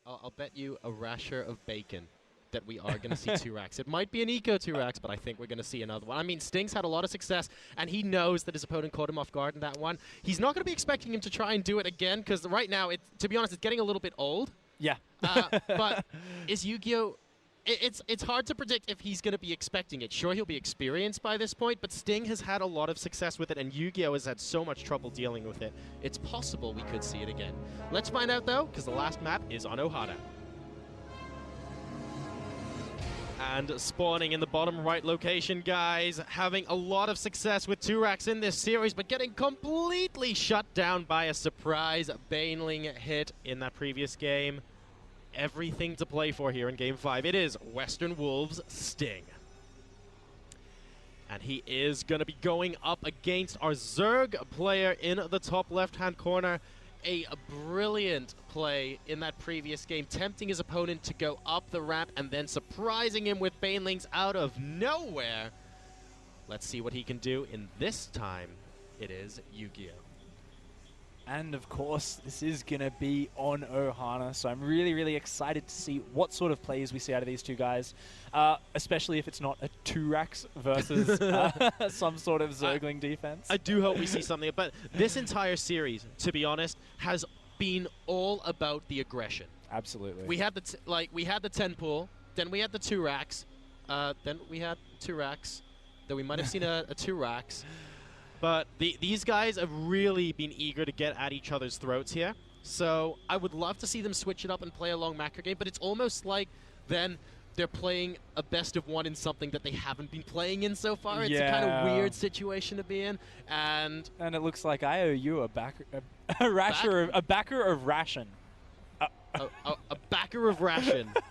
I'll bet you a rasher of bacon that we are going to see 2 racks. It might be an eco 2 racks, but I think we're going to see another one. I mean, Sting's had a lot of success, and he knows that his opponent caught him off guard in that one. He's not going to be expecting him to try and do it again, because right now, to be honest, it's getting a little bit old. Yeah. But is Yugioh... It's hard to predict if he's going to be expecting it. Sure, he'll be experienced by this point, but Sting has had a lot of success with it, and Yugioh has had so much trouble dealing with it. It's possible we could see it again. Let's find out, though, because the last map is on Ohana. And spawning in the bottom right location, guys, having a lot of success with 2 racks in this series, but getting completely shut down by a surprise Baneling hit in that previous game. Everything to play for here in Game 5. It is Western Wolves' Sting. And he is going to be going up against our Zerg player in the top left-hand corner. A brilliant play in that previous game, tempting his opponent to go up the ramp and then surprising him with Banelings out of nowhere. Let's see what he can do in this time. It is Yugioh. And of course, this is going to be on Ohana, so I'm really, really excited to see what sort of plays we see out of these 2 guys, especially if it's not a 2 racks versus some sort of Zergling defense. I do hope we see something, but this entire series, to be honest, has been all about the aggression. Absolutely. We had the 10 pool, then we had the 2 racks, then we had 2 racks, then we might have seen a 2 racks. But these guys have really been eager to get at each other's throats here. So I would love to see them switch it up and play a long macro game, but it's almost like then they're playing a best of 1 in something that they haven't been playing in so far. It's a kind of weird situation to be in. And it looks like I owe you a backer of Ration. A backer of Ration.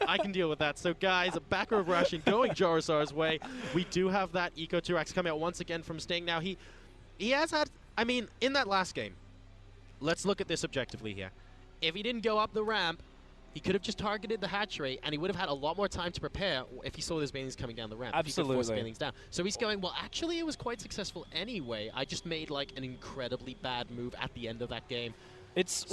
I can deal with that. So, guys, a backer of Ration going Jarazar's way. We do have that Eco 2X coming out once again from Sting. Now, he has had, I mean, in that last game, let's look at this objectively here. If he didn't go up the ramp, he could have just targeted the hatch rate, and he would have had a lot more time to prepare if he saw those Banelings coming down the ramp. Absolutely. If he could force Banelings down. So he's going, well, actually, it was quite successful anyway. I just made, like, an incredibly bad move at the end of that game. It's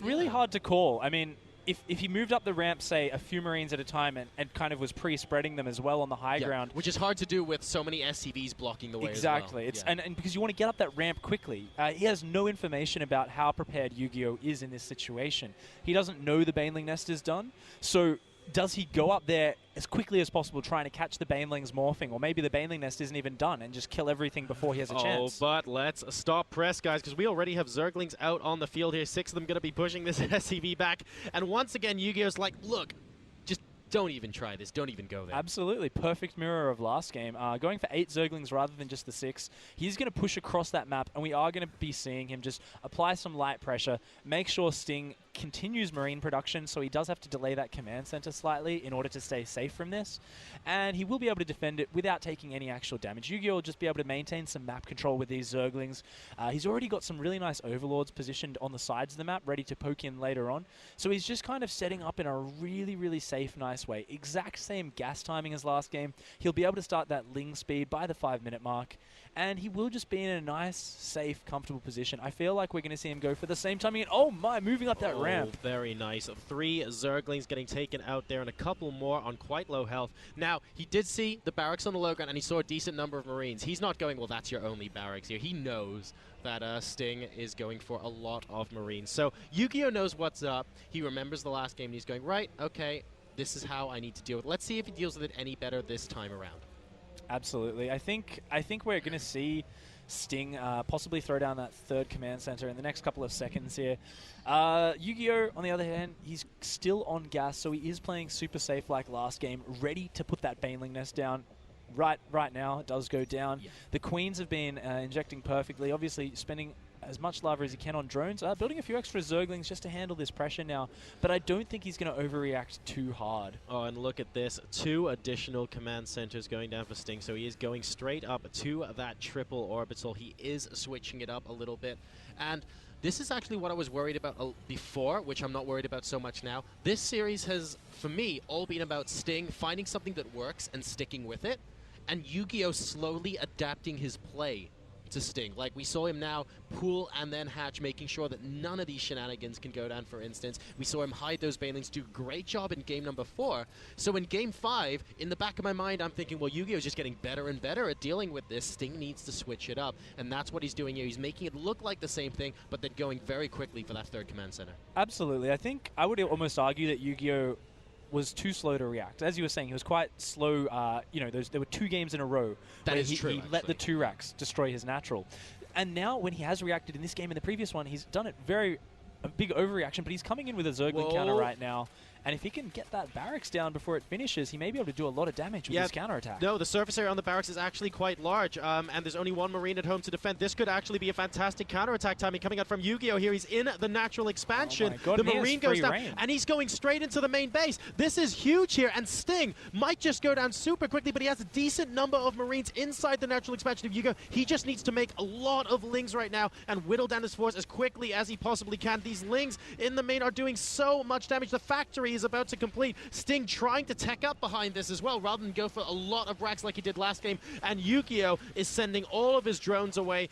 really hard to call. I mean, if he moved up the ramp, say, a few Marines at a time and kind of was pre-spreading them as well on the high ground. Which is hard to do with so many SCVs blocking the way exactly. as well. And because you want to get up that ramp quickly. He has no information about how prepared Yugioh is in this situation. He doesn't know the Baneling nest is done. So does he go up there as quickly as possible trying to catch the Banelings morphing? Or maybe the Baneling nest isn't even done and just kill everything before he has a chance. But let's stop press, guys, because we already have Zerglings out on the field here. 6 of them going to be pushing this SCV back. And once again, Yugioh's like, look, just don't even try this. Don't even go there. Absolutely. Perfect mirror of last game. Going for 8 Zerglings rather than just the 6. He's going to push across that map, and we are going to be seeing him just apply some light pressure, make sure Sting continues Marine production, so he does have to delay that command center slightly in order to stay safe from this. And he will be able to defend it without taking any actual damage. Yugioh will just be able to maintain some map control with these Zerglings. He's already got some really nice Overlords positioned on the sides of the map, ready to poke in later on. So he's just kind of setting up in a really, really safe, nice way. Exact same gas timing as last game. He'll be able to start that Ling speed by the 5-minute mark, and he will just be in a nice, safe, comfortable position. I feel like we're going to see him go for the same timing, and oh my, moving up that ramp. Very nice. 3 Zerglings getting taken out there and a couple more on quite low health. Now, he did see the barracks on the low ground and he saw a decent number of Marines. He's not going, well, that's your only barracks here. He knows that Sting is going for a lot of Marines. So Yugioh knows what's up. He remembers the last game and he's going, right, okay, this is how I need to deal with it. Let's see if he deals with it any better this time around. Absolutely. I think we're going to see Sting possibly throw down that 3rd command center in the next couple of seconds here. Yugioh, on the other hand, he's still on gas, so he is playing super safe like last game, ready to put that Baneling nest down. Right now, it does go down. Yeah. The Queens have been injecting perfectly, obviously spending as much lava as he can on drones, building a few extra Zerglings just to handle this pressure now, but I don't think he's going to overreact too hard. Oh, and look at this. 2 additional command centers going down for Sting, so he is going straight up to that triple orbital. He is switching it up a little bit, and this is actually what I was worried about before, which I'm not worried about so much now. This series has, for me, all been about Sting finding something that works and sticking with it, and Yugioh slowly adapting his play to Sting. Like, we saw him now pool and then hatch, making sure that none of these shenanigans can go down, for instance. We saw him hide those banelings, do a great job in game number 4. So in game 5, in the back of my mind, I'm thinking, well, Yugioh is just getting better and better at dealing with this. Sting needs to switch it up, and that's what he's doing here. He's making it look like the same thing, but then going very quickly for that third command center. Absolutely. I think I would almost argue that Yugioh was too slow to react. As you were saying, he was quite slow. You know, there were 2 games in a row where he let the 2 racks destroy his natural. And now when he has reacted in this game and the previous one, he's done it a big overreaction, but he's coming in with a Zergling counter right now. And if he can get that barracks down before it finishes, he may be able to do a lot of damage with his counterattack. No, the surface area on the barracks is actually quite large, and there's only 1 Marine at home to defend. This could actually be a fantastic counterattack timing coming out from Yugioh here. He's in the natural expansion. Oh my God, the Marine goes down, range. and he's going straight into the main base. This is huge here, and Sting might just go down super quickly, but he has a decent number of Marines inside the natural expansion of Yugioh. He just needs to make a lot of Lings right now and whittle down his force as quickly as he possibly can. These Lings in the main are doing so much damage. The factory is about to complete. Sting trying to tech up behind this as well, rather than go for a lot of racks like he did last game. And Yugioh is sending all of his drones away.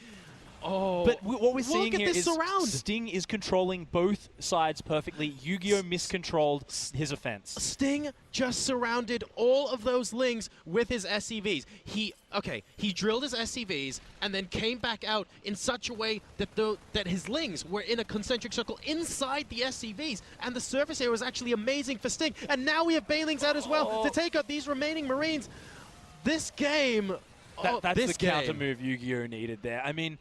Oh, but what we're seeing here is surround. Sting is controlling both sides perfectly. Yugioh miscontrolled his offense. Sting just surrounded all of those Lings with his SCVs. He drilled his SCVs and then came back out in such a way that his Lings were in a concentric circle inside the SCVs, and the surface area was actually amazing for Sting. And now we have banelings out as well to take out these remaining Marines. This game, that's the counter move Yugioh needed there. I mean,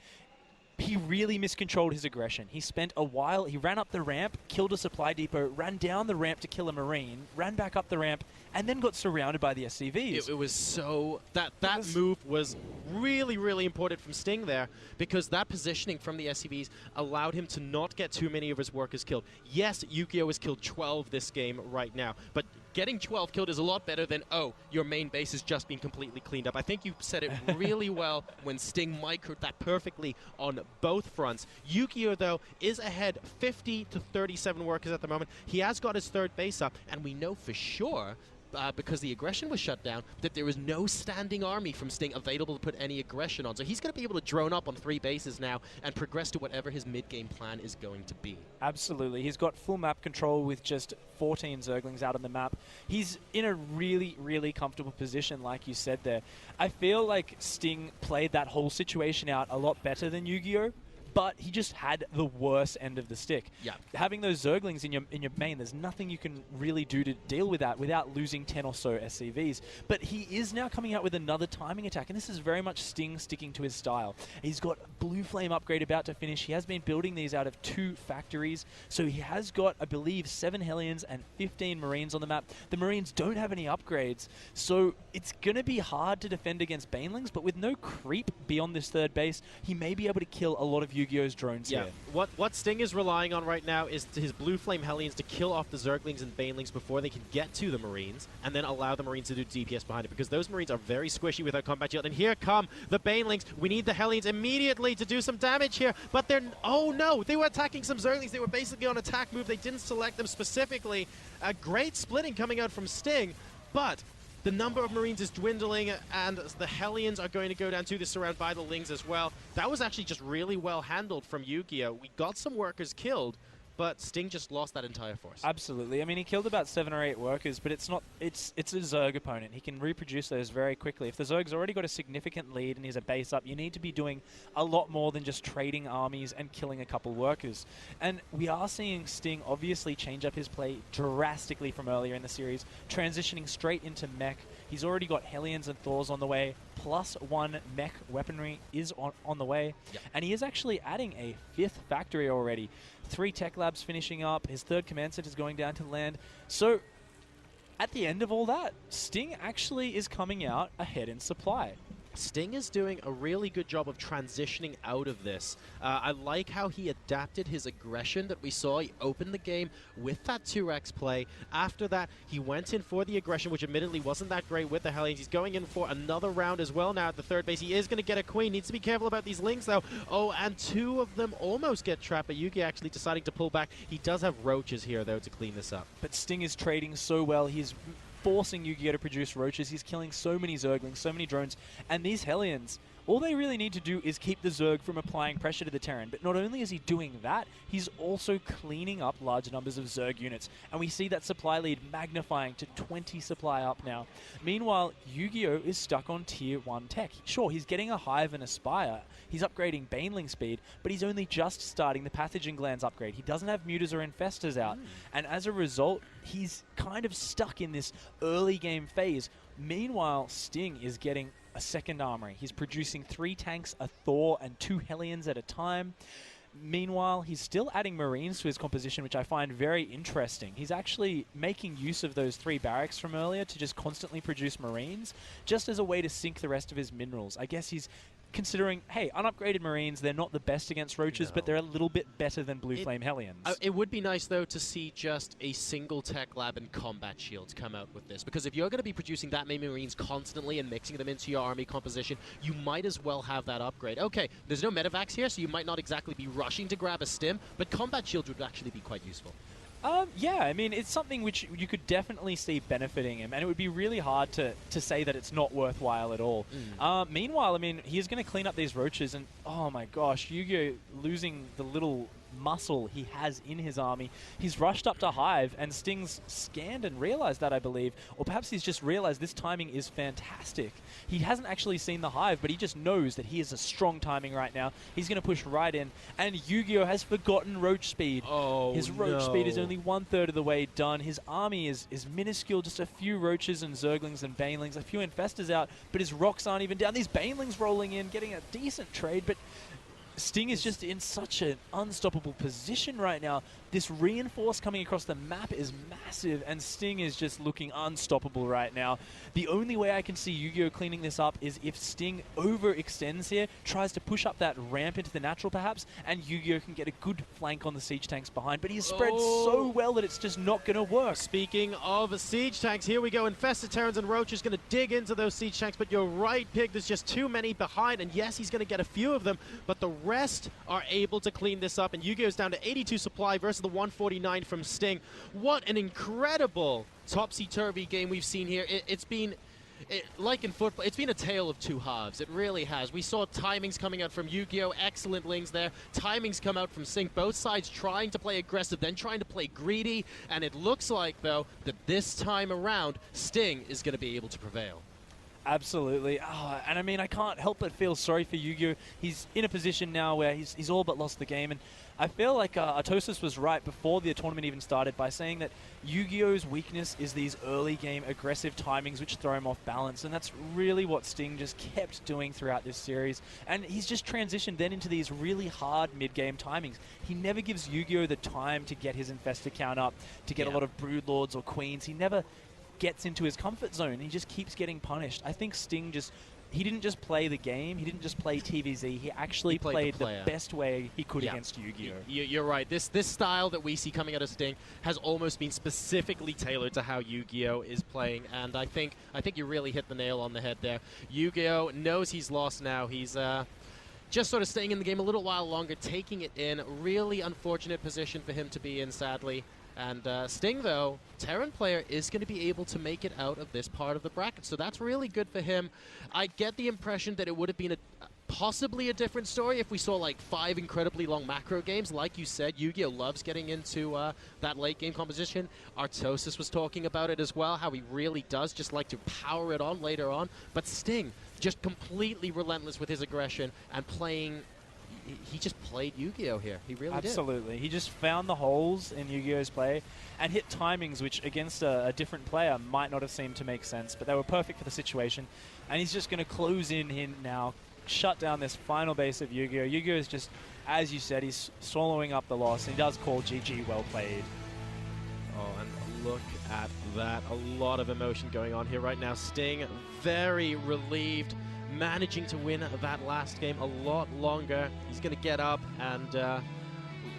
he really miscontrolled his aggression. He spent a while, he ran up the ramp, killed a supply depot, ran down the ramp to kill a Marine, ran back up the ramp, and then got surrounded by the SCVs. It was so... That move was really, really important from Sting there, because that positioning from the SCVs allowed him to not get too many of his workers killed. Yes, Yugioh has killed 12 this game right now, but getting 12 killed is a lot better than, oh, your main base has just been completely cleaned up. I think you said it really well when Sting microed that perfectly on both fronts. Yugioh, though, is ahead 50 to 37 workers at the moment. He has got his third base up, and we know for sure, because the aggression was shut down, that there is no standing army from Sting available to put any aggression on. So he's going to be able to drone up on 3 bases now and progress to whatever his mid-game plan is going to be. Absolutely. He's got full map control with just 14 Zerglings out on the map. He's in a really, really comfortable position, like you said there. I feel like Sting played that whole situation out a lot better than Yugioh, but he just had the worst end of the stick. Yeah. Having those Zerglings in your main, there's nothing you can really do to deal with that without losing 10 or so SCVs. But he is now coming out with another timing attack, and this is very much Sting sticking to his style. He's got Blue Flame upgrade about to finish. He has been building these out of 2 factories, so he has got, I believe, 7 Hellions and 15 Marines on the map. The Marines don't have any upgrades, so it's going to be hard to defend against Banelings, but with no creep beyond this third base, he may be able to kill a lot of Yugioh's drones here. What Sting is relying on right now is his Blue Flame Hellions to kill off the Zerglings and Banelings before they can get to the Marines, and then allow the Marines to do DPS behind it, because those Marines are very squishy with their combat shield. And here come the Banelings. We need the Hellions immediately to do some damage here, but they're... Oh no! They were attacking some Zerglings. They were basically on attack move. They didn't select them specifically. A great splitting coming out from Sting, but the number of Marines is dwindling, and the Hellions are going to go down to the surround by the Lings as well. That was actually just really well handled from Yugioh. We got some workers killed, but Sting just lost that entire force. Absolutely. I mean, he killed about 7 or 8 workers, but it's not. It's a Zerg opponent. He can reproduce those very quickly. If the Zerg's already got a significant lead and he's a base up, you need to be doing a lot more than just trading armies and killing a couple workers. And we are seeing Sting obviously change up his play drastically from earlier in the series, transitioning straight into mech. He's already got Hellions and Thors on the way, plus 1 mech weaponry is on the way. Yep. And he is actually adding a 5th factory already. 3 tech labs finishing up, his 3rd command center is going down to land. So at the end of all that, Sting actually is coming out ahead in supply. Sting is doing a really good job of transitioning out of this. I like how he adapted his aggression that we saw. He opened the game with that 2x play. After that, he went in for the aggression, which admittedly wasn't that great with the Hellions. He's going in for another round as well now at the 3rd base. He is going to get a queen. Needs to be careful about these Lings, though. Oh, and 2 of them almost get trapped, but Yugioh actually deciding to pull back. He does have roaches here, though, to clean this up. But Sting is trading so well. He's forcing Yugioh to produce roaches. He's killing so many Zerglings, so many drones, and these Hellions, all they really need to do is keep the Zerg from applying pressure to the Terran. But not only is he doing that, he's also cleaning up large numbers of Zerg units. And we see that supply lead magnifying to 20 supply up now. Meanwhile, Yugioh is stuck on tier 1 tech. Sure, he's getting a Hive and a Spire. He's upgrading Baneling speed, but he's only just starting the Pathogen Glands upgrade. He doesn't have Mutas or Infestors out. And as a result, he's kind of stuck in this early game phase. Meanwhile, Sting is getting a second armory. He's producing 3 tanks, a Thor, and 2 Hellions at a time. Meanwhile, he's still adding Marines to his composition, which I find very interesting. He's actually making use of those 3 barracks from earlier to just constantly produce Marines, just as a way to sink the rest of his minerals. I guess he's considering, hey, unupgraded Marines, they're not the best against roaches, but they're a little bit better than Blue Flame Hellions. It would be nice, though, to see just a single tech lab and combat shields come out with this, because if you're going to be producing that many Marines constantly and mixing them into your army composition, you might as well have that upgrade. Okay, there's no medevacs here, so you might not exactly be rushing to grab a stim, but combat shields would actually be quite useful. Yeah, I mean, it's something which you could definitely see benefiting him, and it would be really hard to say that it's not worthwhile at all. Meanwhile, I mean, he's going to clean up these roaches, and oh my gosh, Yugioh losing the little muscle he has in his army. He's rushed up to Hive, and Sting's scanned and realized that, I believe. Or perhaps he's just realized this timing is fantastic. He hasn't actually seen the Hive, but he just knows that he is a strong timing right now. He's going to push right in, and Yugioh has forgotten roach speed. His roach speed is only 1/3 of the way done. His army is minuscule, just a few roaches and Zerglings and Banelings, a few Infestors out, but his rocks aren't even down. These Banelings rolling in, getting a decent trade, but Sting is just in such an unstoppable position right now. This reinforce coming across the map is massive, and Sting is just looking unstoppable right now. The only way I can see Yugioh cleaning this up is if Sting overextends here, tries to push up that ramp into the natural perhaps, and Yugioh can get a good flank on the siege tanks behind, but he's spread so well that it's just not going to work. Speaking of siege tanks, here we go. Infested Terrans and Roaches going to dig into those siege tanks, but you're right, Pig, there's just too many behind, and yes, he's going to get a few of them, but the rest are able to clean this up, and Yugioh's down to 82 supply versus the 149 from Sting. What an incredible topsy-turvy game we've seen here. It's been, like in football, it's been a tale of two halves. It really has. We saw timings coming out from Yugioh, excellent lings there. Timings come out from Sting, both sides trying to play aggressive, then trying to play greedy, and it looks like, though, that this time around, Sting is going to be able to prevail. Absolutely. And I mean, I can't help but feel sorry for Yugioh. He's in a position now where he's all but lost the game, and I feel like Atosis was right before the tournament even started by saying that Yugioh's weakness is these early game aggressive timings which throw him off balance, and that's really what Sting just kept doing throughout this series. And he's just transitioned then into these really hard mid-game timings. He never gives Yugioh the time to get his Infestor count up, to get a lot of Broodlords or Queens. He never gets into his comfort zone. He just keeps getting punished. I think Sting he didn't just play the game, he didn't just play TVZ, he actually played the best way he could against Yugioh. You're right. This style that we see coming out of Sting has almost been specifically tailored to how Yugioh is playing, and I think you really hit the nail on the head there. Yugioh knows he's lost now. He's just sort of staying in the game a little while longer, taking it in. Really unfortunate position for him to be in, sadly. And Sting, though, Terran player, is going to be able to make it out of this part of the bracket, so that's really good for him. I get the impression that it would have been possibly a different story if we saw like 5 incredibly long macro games. Like you said, Yugioh loves getting into that late game composition. Artosis was talking about it as well, how he really does just like to power it on later on. But Sting, just completely relentless with his aggression and playing. He just played Yugioh here. He really did. Absolutely. He just found the holes in Yugioh's play and hit timings which against a different player might not have seemed to make sense, but they were perfect for the situation. And he's just going to close in now, shut down this final base of Yugioh. Yugioh is just, as you said, he's swallowing up the loss. And he does call GG, well played. Oh, and look at that. A lot of emotion going on here right now. Sting very relieved, managing to win that last game a lot longer. He's going to get up and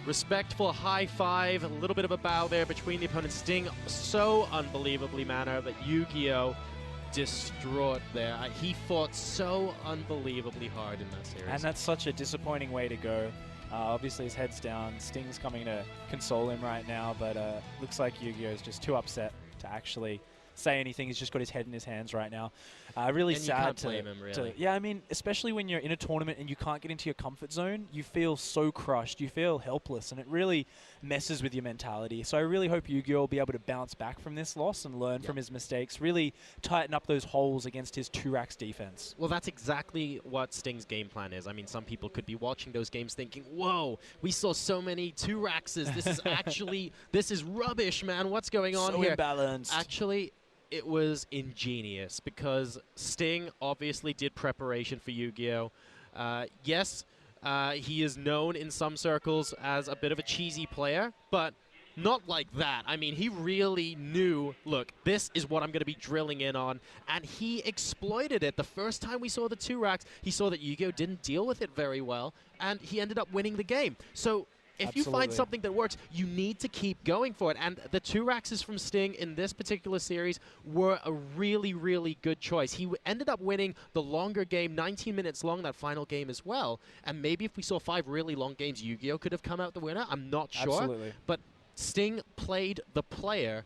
respectful high five, a little bit of a bow there between the opponents. Sting so unbelievably manner that Yugioh distraught there. He fought so unbelievably hard in that series. And that's such a disappointing way to go. Obviously his head's down. Sting's coming to console him right now, but looks like Yugioh is just too upset to actually say anything. He's just got his head in his hands right now. Really And sad you can't to, blame him, really. yeah, I mean, especially when you're in a tournament and you can't get into your comfort zone, you feel so crushed, you feel helpless, and it really messes with your mentality. So I really hope Yugioh will be able to bounce back from this loss and learn from his mistakes, really tighten up those holes against his 2-racks defense. Well, that's exactly what Sting's game plan is. I mean, some people could be watching those games thinking, whoa, we saw so many 2-rackses. This is actually, this is rubbish, man. What's going on So here? imbalanced. Actually, it was ingenious because Sting obviously did preparation for Yugioh. Yes, he is known in some circles as a bit of a cheesy player, but not like that. I mean, he really knew, look, this is what I'm going to be drilling in on, and he exploited it. The first time we saw the 2-racks, he saw that Yugioh didn't deal with it very well, and he ended up winning the game. So if you find something that works, you need to keep going for it. And the 2-racks from Sting in this particular series were a really, really good choice. He ended up winning the longer game, 19 minutes long, that final game as well. And maybe if we saw 5 really long games, Yugioh could have come out the winner. I'm not sure. Absolutely. But Sting played the player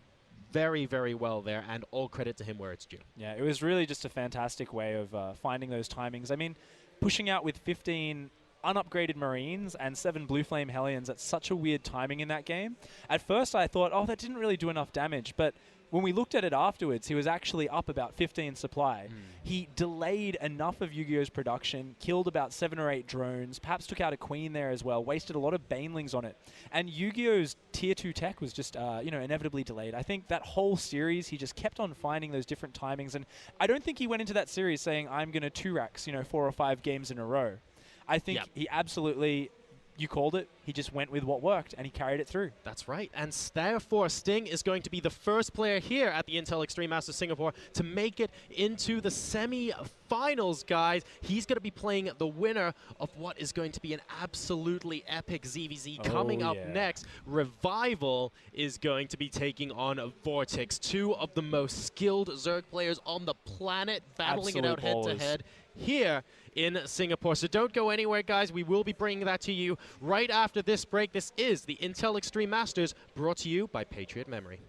very, very well there, and all credit to him where it's due. Yeah, it was really just a fantastic way of finding those timings. I mean, pushing out with 15 unupgraded Marines and 7 Blue Flame Hellions, that's such a weird timing in that game. At first I thought, oh, that didn't really do enough damage, but when we looked at it afterwards, he was actually up about 15 supply. He delayed enough of Yugioh's production, killed about 7 or 8 drones, perhaps took out a queen there as well, wasted a lot of banelings on it. And Yugioh's tier 2 tech was just, inevitably delayed. I think that whole series, he just kept on finding those different timings, and I don't think he went into that series saying, I'm going to 2-racks, 4 or 5 games in a row. I think he absolutely, you called it, he just went with what worked and he carried it through. That's right. And therefore, Sting is going to be the first player here at the Intel Extreme Masters Singapore to make it into the semi-finals, guys. He's going to be playing the winner of what is going to be an absolutely epic ZVZ coming up next. Revival is going to be taking on Vortex, 2 of the most skilled Zerg players on the planet, battling it out head-to-head here in Singapore. So don't go anywhere, guys. We will be bringing that to you right after this break. This is the Intel Extreme Masters, brought to you by Patriot Memory.